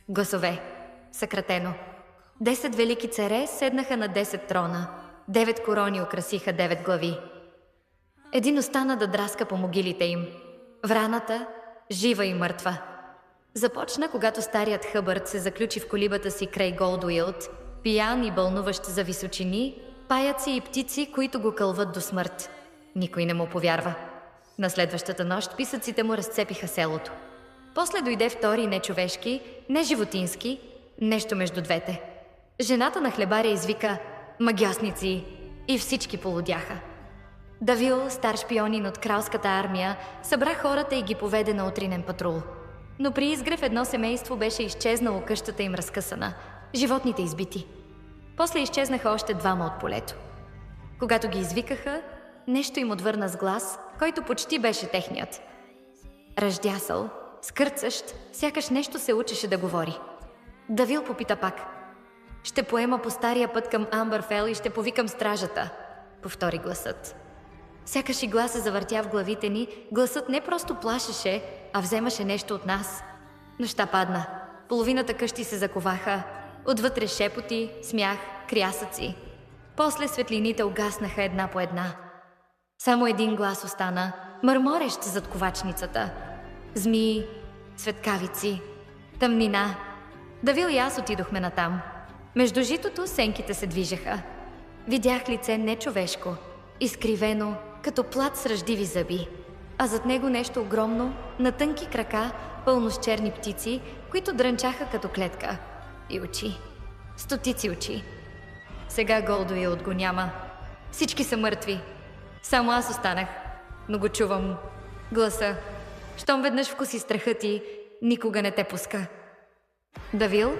Гласове. Съкратено. 10 велики царе седнаха на 10 трона. 9 корони украсиха 9 глави. Един остана да драска по могилите им. Враната, жива и мъртва. Започна, когато старият Хъбърд се заключи в колибата си край Голдуилд, пиян и бълнуващ за височини, паяци и птици, които го кълват до смърт. Никой не му повярва. На следващата нощ писъците му разцепиха селото. После дойде втори нечовешки, неживотински, нещо между двете. Жената на хлебаря извика «Магьосници!» и всички полудяха. Давил, стар шпионин от кралската армия, събра хората и ги поведе на утринен патрул. Но при изгрев едно семейство беше изчезнало, къщата им разкъсана, животните избити. После изчезнаха още двама от полето. Когато ги извикаха, нещо им отвърна с глас, който почти беше техният. Ръждясъл, скърцащ, сякаш нещо се учеше да говори. Давил попита пак. «Ще поема по стария път към Амбърфел и ще повикам стражата», повтори гласът. Сякаш и глас се завъртя в главите ни, гласът не просто плашеше, а вземаше нещо от нас. Нощта падна. Половината къщи се заковаха. Отвътре шепоти, смях, крясъци. После светлините угаснаха една по една. Само един глас остана, мърморещ зад ковачницата. Змии, светкавици, тъмнина. Давил и аз отидохме натам. Между житото сенките се движеха. Видях лице нечовешко, изкривено, като плат с ръждиви зъби, а зад него нещо огромно, на тънки крака, пълно с черни птици, които дрънчаха като клетка. И очи. Стотици очи. Сега Голдуилд го няма. Всички са мъртви. Само аз останах, но го чувам. Гласа. Щом веднъж вкуси страхът ти, никога не те пуска. Давил?